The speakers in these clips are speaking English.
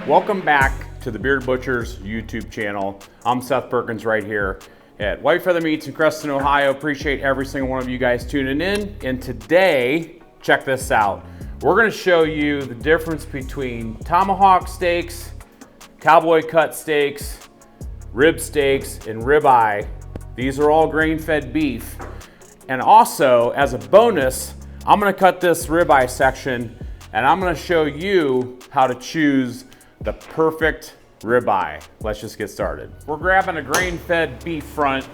Welcome back to the Bearded Butcher's YouTube channel. I'm Seth Perkins right here at White Feather Meats in Creston, Ohio. Appreciate every single one of you guys tuning in. And today, check this out. We're gonna show you the difference between tomahawk steaks, cowboy cut steaks, rib steaks, and ribeye. These are all grain-fed beef. And also, as a bonus, I'm gonna cut this ribeye section and I'm gonna show you how to choose the perfect ribeye. Let's just get started. We're grabbing a grain-fed beef front.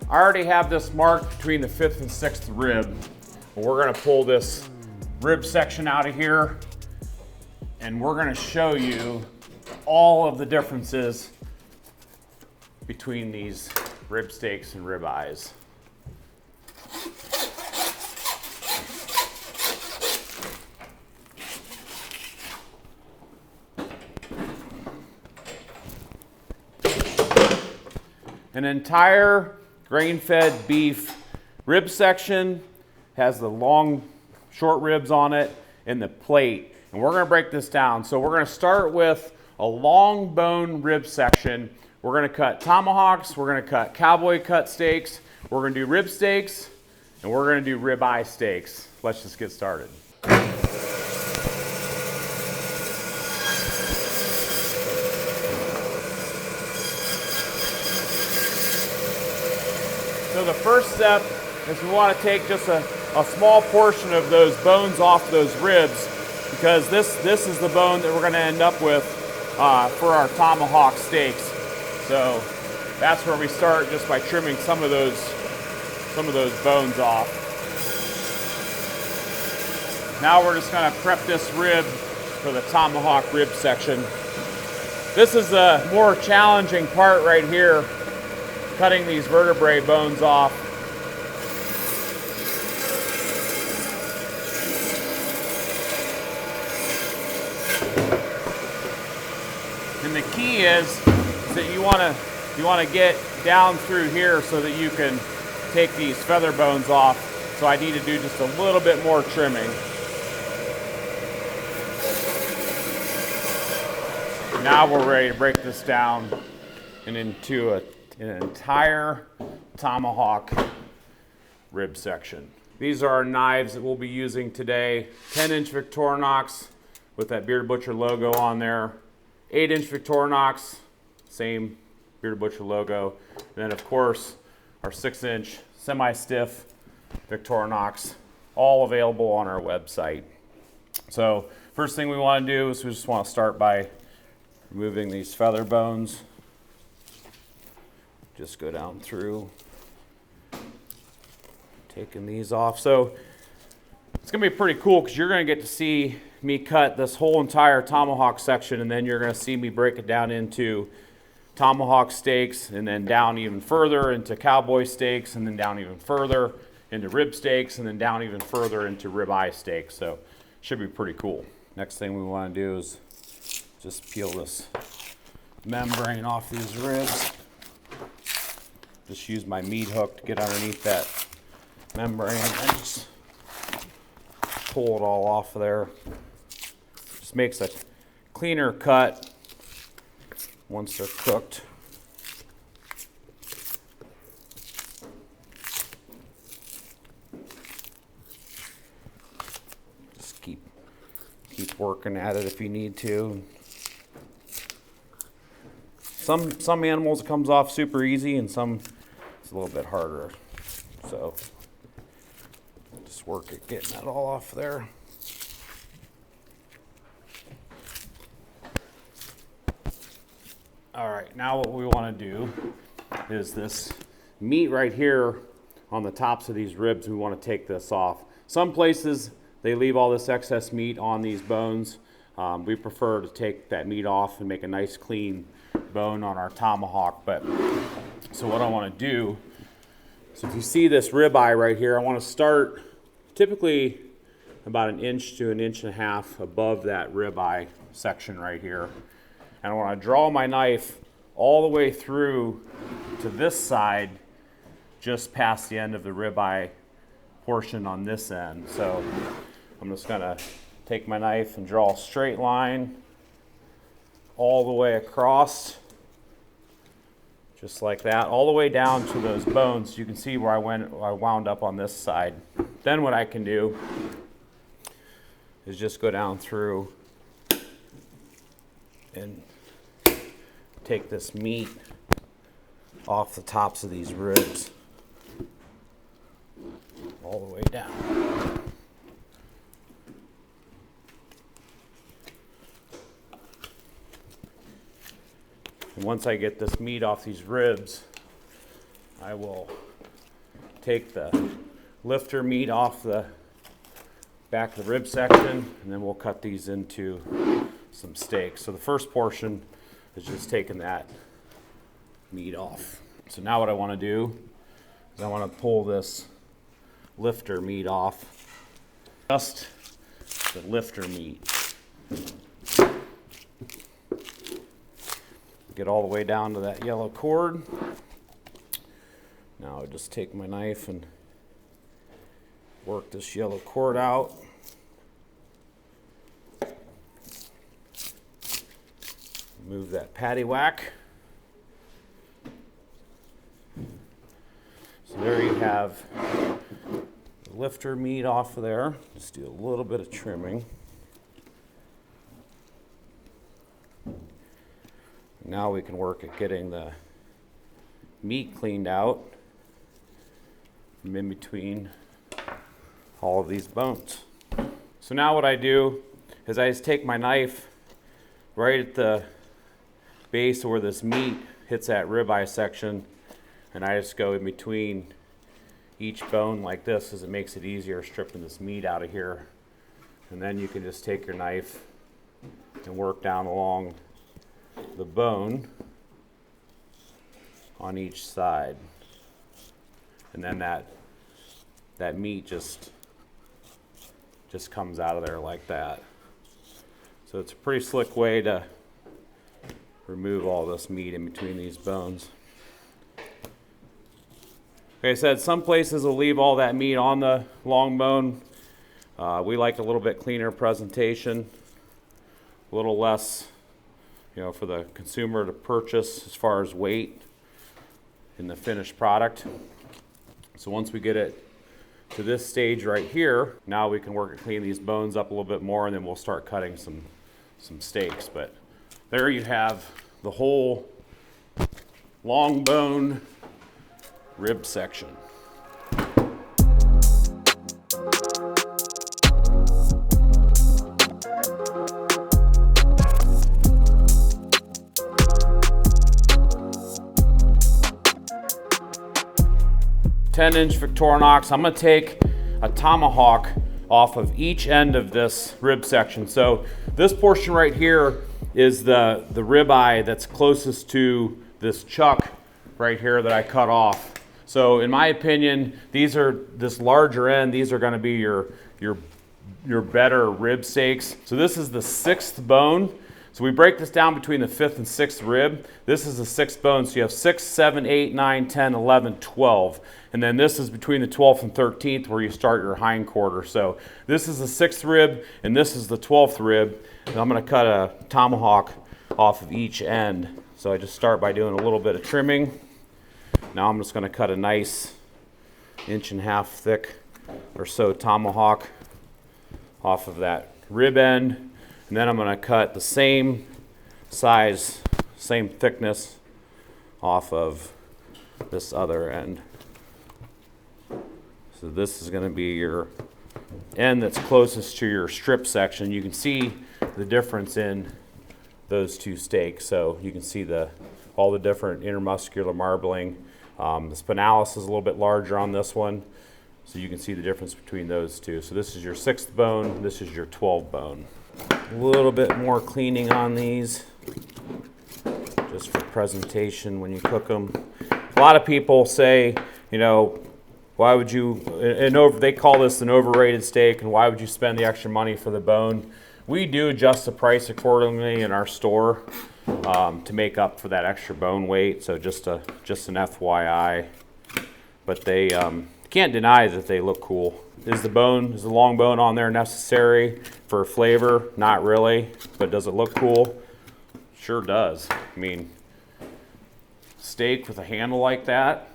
I already have this marked between the 5th and 6th rib. We're gonna pull this rib section out of here and we're gonna show you all of the differences between these rib steaks and ribeyes. An entire grain-fed beef rib section has the long, short ribs on it and the plate. And we're gonna break this down. So we're gonna start with a long bone rib section. We're gonna cut tomahawks, we're gonna cut cowboy cut steaks, we're gonna do rib steaks, and we're gonna do ribeye steaks. Let's just get started. So the first step is we want to take just a small portion of those bones off those ribs, because this is the bone that we're going to end up with for our tomahawk steaks. So that's where we start, just by trimming some of those bones off. Now we're just going to prep this rib for the tomahawk rib section. This is the more challenging part right here, cutting these vertebrae bones off. And the key is that you want to get down through here so that you can take these feather bones off. So I need to do just a little bit more trimming. Now we're ready to break this down into an entire tomahawk rib section. These are our knives that we'll be using today. 10-inch Victorinox with that Bearded Butcher logo on there. 8-inch Victorinox, same Bearded Butcher logo. And then of course, our 6-inch semi-stiff Victorinox, all available on our website. So first thing we want to do is we just want to start by removing these feather bones. Just go down through, taking these off. So it's gonna be pretty cool because you're gonna get to see me cut this whole entire tomahawk section, and then you're gonna see me break it down into tomahawk steaks, and then down even further into cowboy steaks, and then down even further into rib steaks, and then down even further into ribeye steaks. So should be pretty cool. Next thing we wanna do is just peel this membrane off these ribs. Just use my meat hook to get underneath that membrane and just pull it all off of there. Just makes a cleaner cut once they're cooked. Just keep working at it if you need to. Some animals it comes off super easy, and some it's a little bit harder. So just work at getting that all off there. All right, now what we want to do is this meat right here on the tops of these ribs, we want to take this off. Some places they leave all this excess meat on these bones. We prefer to take that meat off and make a nice clean bone on our tomahawk. But so what I want to do, so if you see this ribeye right here, I want to start typically about 1 inch to 1.5 inches above that ribeye section right here. And I want to draw my knife all the way through to this side just past the end of the ribeye portion on this end. So I'm just gonna take my knife and draw a straight line all the way across, just like that, all the way down to those bones. You can see where I wound up on this side. Then what I can do is just go down through and take this meat off the tops of these ribs all the way down. And once I get this meat off these ribs, I will take the lifter meat off the back of the rib section, and then we'll cut these into some steaks. So the first portion is just taking that meat off. So now what I want to do is I want to pull this lifter meat off, just the lifter meat. Get all the way down to that yellow cord. Now I just take my knife and work this yellow cord out. Move that patty whack. So there you have the lifter meat off of there. Just do a little bit of trimming. Now we can work at getting the meat cleaned out from in between all of these bones. So now what I do is I just take my knife right at the base where this meat hits that ribeye section, and I just go in between each bone like this, as it makes it easier stripping this meat out of here. And then you can just take your knife and work down along the bone on each side, and then that meat just comes out of there like that. So it's a pretty slick way to remove all this meat in between these bones. Like I said, some places will leave all that meat on the long bone. We like a little bit cleaner presentation, a little less, for the consumer to purchase as far as weight in the finished product. So once we get it to this stage right here, now we can work at cleaning these bones up a little bit more, and then we'll start cutting some steaks. But there you have the whole long bone rib section. Ten-inch Victorinox. I'm going to take a tomahawk off of each end of this rib section. So this portion right here is the ribeye that's closest to this chuck right here that I cut off. So in my opinion, this larger end, these are going to be your better rib steaks. So this is the 6th bone. So we break this down between the 5th and 6th rib. This is the 6th bone, so you have 6, 7, 8, 9, 10, 11, 12. And then this is between the 12th and 13th where you start your hind quarter. So this is the 6th rib, and this is the 12th rib. And I'm going to cut a tomahawk off of each end. So I just start by doing a little bit of trimming. Now I'm just going to cut a nice 1.5 inch thick or so tomahawk off of that rib end. And then I'm going to cut the same size, same thickness off of this other end. So this is going to be your end that's closest to your strip section. You can see the difference in those two steaks. So you can see all the different intermuscular marbling. The spinalis is a little bit larger on this one. So you can see the difference between those two. So this is your 6th bone, this is your 12th bone. A little bit more cleaning on these, just for presentation when you cook them. A lot of people say, why would you, they call this an overrated steak, and why would you spend the extra money for the bone? We do adjust the price accordingly in our store to make up for that extra bone weight. So just an FYI. but they can't deny that they look cool. Is the long bone on there necessary for flavor? Not really, but does it look cool? Sure does. I mean, steak with a handle like that,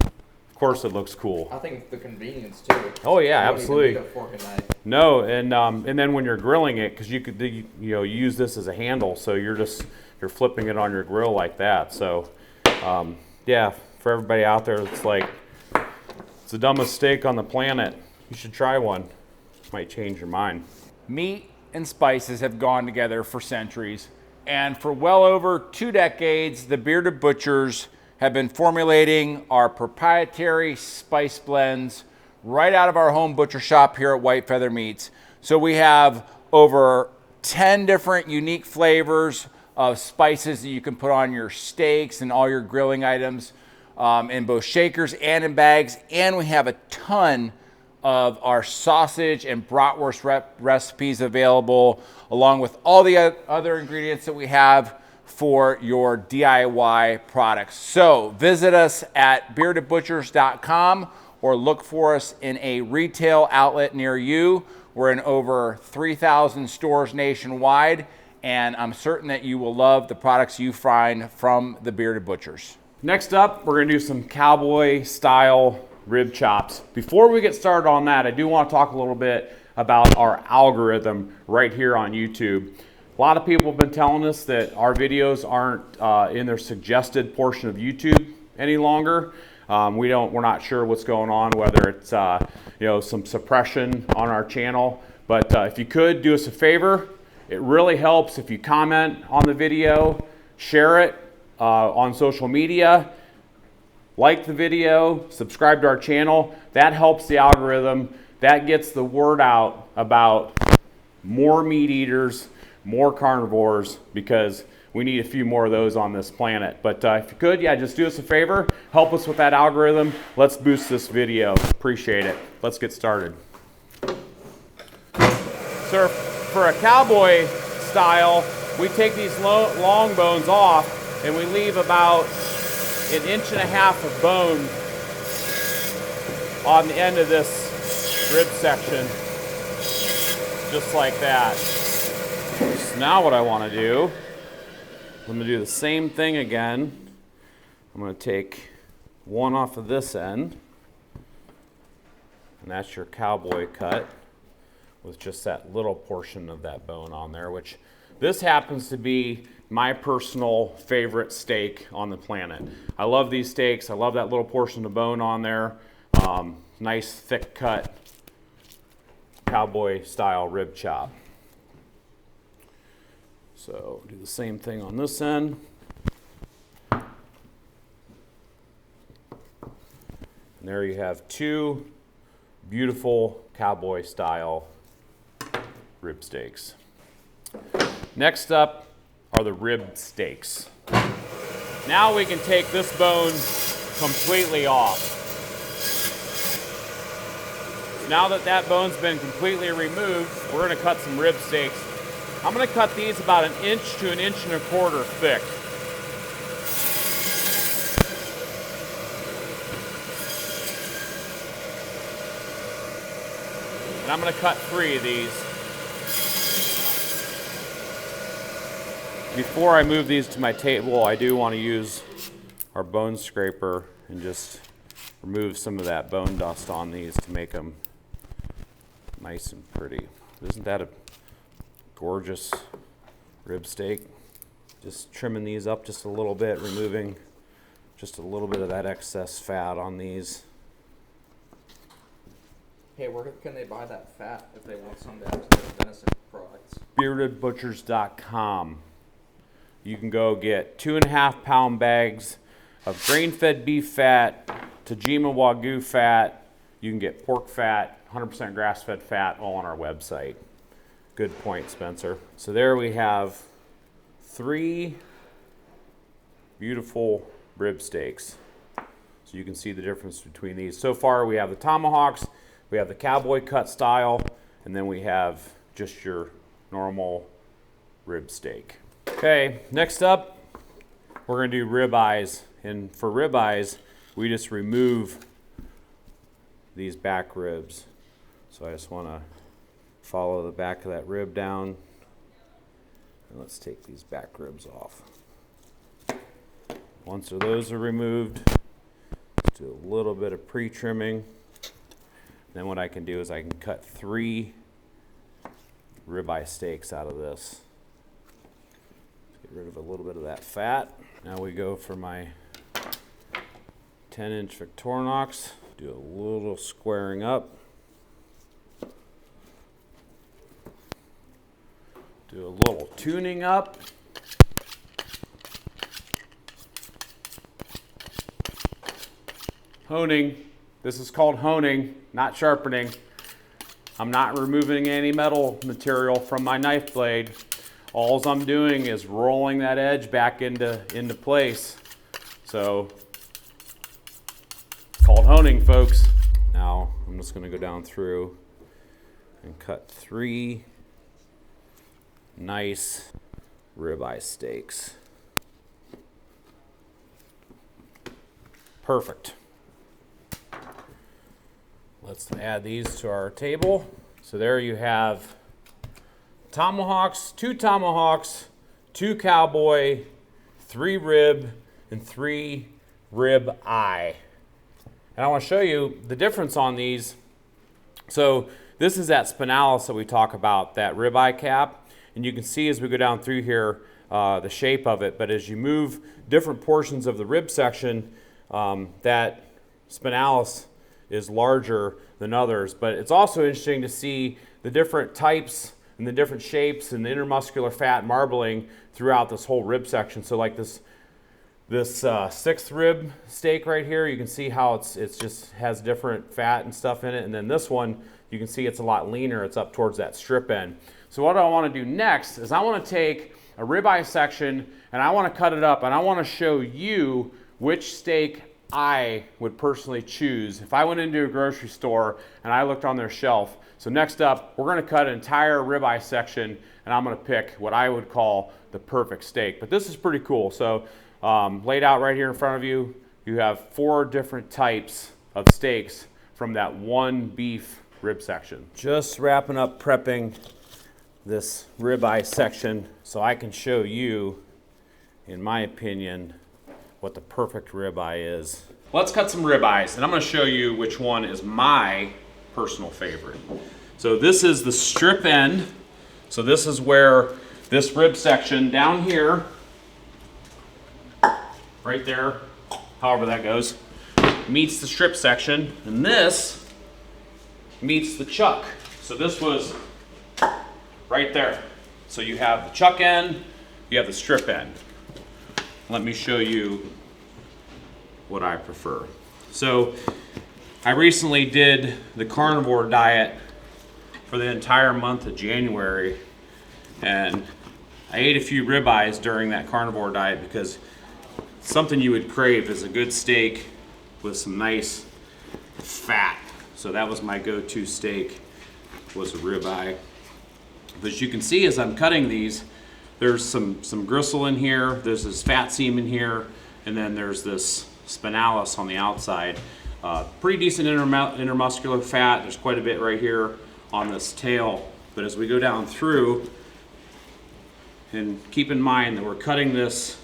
of course it looks cool. I think the convenience too. Oh yeah, absolutely. You don't need a fork and knife. No, and then when you're grilling it, because you use this as a handle, so you're flipping it on your grill like that. So yeah, for everybody out there, it's like it's the dumbest steak on the planet. You should try one. Might change your mind. Meat and spices have gone together for centuries, and for well over 2 decades, the Bearded Butchers have been formulating our proprietary spice blends right out of our home butcher shop here at White Feather Meats. So we have over 10 different unique flavors of spices that you can put on your steaks and all your grilling items in both shakers and in bags. And we have a ton of our sausage and bratwurst recipes available, along with all the other ingredients that we have for your DIY products. So visit us at beardedbutchers.com or look for us in a retail outlet near you. We're in over 3,000 stores nationwide, and I'm certain that you will love the products you find from the Bearded Butchers. Next up, we're gonna do some Cowboy style rib chops. Before we get started on that, I do want to talk a little bit about our algorithm right here on YouTube. A lot of people have been telling us that our videos aren't in their suggested portion of YouTube any longer. We're not sure what's going on, whether it's some suppression on our channel. But if you could do us a favor, it really helps if you comment on the video, share it on social media, like the video, subscribe to our channel. That helps the algorithm. That gets the word out about more meat eaters, more carnivores, because we need a few more of those on this planet. But if you could, yeah, just do us a favor, help us with that algorithm. Let's boost this video. Appreciate it. Let's get started. So for a Cowboy style, we take these long bones off and we leave about 1.5 inches of bone on the end of this rib section, just like that. So now what I want to do, I'm going to do the same thing again. I'm going to take one off of this end, and that's your Cowboy cut with just that little portion of that bone on there, which this happens to be my personal favorite steak on the planet. I love these steaks. I love that little portion of bone on there. Nice thick cut Cowboy style rib chop. So do the same thing on this end. And there you have 2 beautiful Cowboy style rib steaks. Next up are the rib steaks. Now we can take this bone completely off. Now that that bone's been completely removed, we're going to cut some rib steaks. I'm going to cut these about 1 inch to 1.25 inches thick. And I'm going to cut 3 of these. Before I move these to my table, I do want to use our bone scraper and just remove some of that bone dust on these to make them nice and pretty. Isn't that a gorgeous rib steak? Just trimming these up just a little bit, removing just a little bit of that excess fat on these. Hey, where can they buy that fat if they want some to add to their venison products? Beardedbutchers.com. You can go get 2.5 pound bags of grain-fed beef fat, Tajima Wagyu fat. You can get pork fat, 100% grass-fed fat, all on our website. Good point, Spencer. So there we have 3 beautiful rib steaks. So you can see the difference between these. So far we have the tomahawks, we have the Cowboy cut style, and then we have just your normal rib steak. Okay, next up, we're gonna do rib eyes. And for rib eyes, we just remove these back ribs. So I just want to follow the back of that rib down. And let's take these back ribs off. Once those are removed, let's do a little bit of pre-trimming. Then what I can do is I can cut 3 ribeye steaks out of this. Get rid of a little bit of that fat. Now we go for my 10-inch Victorinox. Do a little squaring up. Do a little tuning up. Honing. This is called honing, not sharpening. I'm not removing any metal material from my knife blade. All I'm doing is rolling that edge back into place. So it's called honing, folks. Now I'm just going to go down through and cut 3 nice ribeye steaks. Perfect. Let's add these to our table. So there you have tomahawks, 2 tomahawks, 2 cowboy, 3 rib, and 3 rib eye. And I want to show you the difference on these. So this is that spinalis that we talk about, that ribeye cap. And you can see as we go down through here the shape of it. But as you move different portions of the rib section, that spinalis is larger than others. But it's also interesting to see the different types and the different shapes and the intermuscular fat marbling throughout this whole rib section. So like this 6th rib steak right here, you can see how it's just has different fat and stuff in it. And then this one, you can see it's a lot leaner. It's up towards that strip end. So what I want to do next is I want to take a ribeye section and I want to cut it up, and I want to show you which steak I would personally choose if I went into a grocery store and I looked on their shelf. So next up, we're going to cut an entire ribeye section, and I'm going to pick what I would call the perfect steak. But this is pretty cool. So laid out right here in front of you, you have 4 different types of steaks from that one beef rib section. Just wrapping up prepping this ribeye section so I can show you, in my opinion, what the perfect ribeye is. Let's cut some ribeyes, and I'm going to show you which one is my personal favorite. So this is the strip end. So this is where this rib section down here, right there, however that goes, meets the strip section, and this meets the chuck. So this was right there. So you have the chuck end, you have the strip end. Let me show you what I prefer. So I recently did the carnivore diet for the entire month of January, and I ate a few ribeyes during that carnivore diet because something you would crave is a good steak with some nice fat. So that was my go-to steak, was a ribeye. But as you can see as I'm cutting these, there's some gristle in here, there's this fat seam in here, and then there's this spinalis on the outside. Pretty decent intermuscular fat. There's quite a bit right here on this tail. But as we go down through, and keep in mind that we're cutting this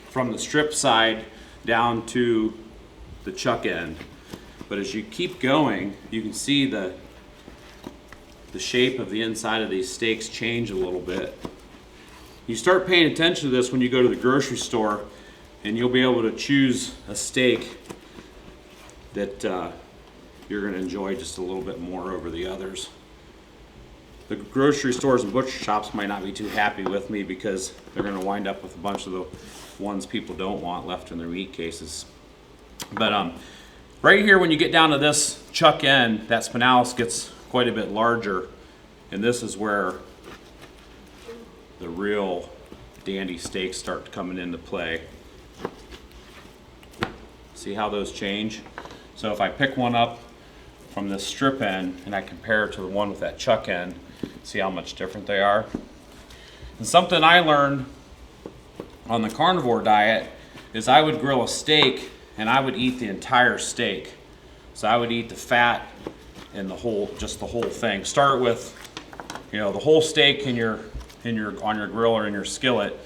from the strip side down to the chuck end. But as you keep going, you can see the shape of the inside of these steaks change a little bit. You start paying attention to this when you go to the grocery store, and you'll be able to choose a steak that you're going to enjoy just a little bit more over the others. The grocery stores and butcher shops might not be too happy with me because they're going to wind up with a bunch of the ones people don't want left in their meat cases. But right here, when you get down to this chuck end, that spinalis gets quite a bit larger, and this is where the real dandy steaks start coming into play. See how those change? So if I pick one up from this strip end and I compare it to the one with that chuck end, see how much different they are? And something I learned on the carnivore diet is I would grill a steak and I would eat the entire steak. So I would eat the fat and just the whole thing. Start with, you know, the whole steak on your grill or in your skillet,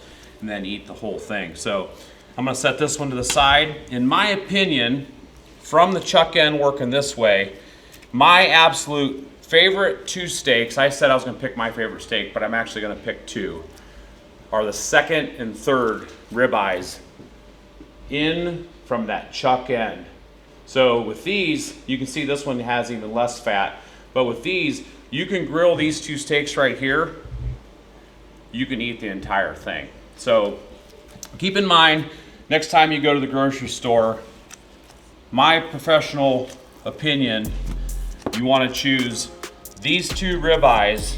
and then eat the whole thing. So I'm gonna set this one to the side. In my opinion, from the chuck end working this way, my absolute favorite two steaks, I said I was gonna pick my favorite steak, but I'm actually gonna pick two, are the second and third ribeyes in from that chuck end. So with these, you can see this one has even less fat, but with these, you can grill these two steaks right here, you can eat the entire thing. So keep in mind, next time you go to the grocery store, my professional opinion, you want to choose these two ribeyes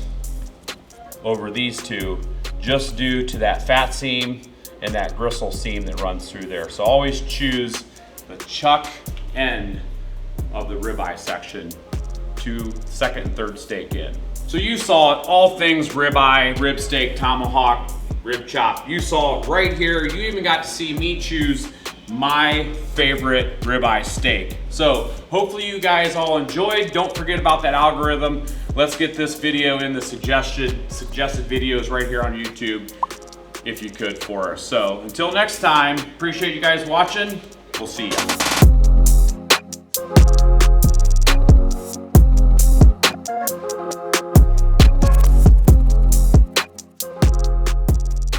over these two, just due to that fat seam and that gristle seam that runs through there. So always choose the chuck end of the ribeye section to second and third steak in. So you saw it, all things ribeye, rib steak, tomahawk, rib chop. You saw it right here. You even got to see me choose my favorite ribeye steak. So hopefully you guys all enjoyed. Don't forget about that algorithm. Let's get this video in the suggested videos right here on YouTube, if you could, for us. So until next time, appreciate you guys watching. We'll see you.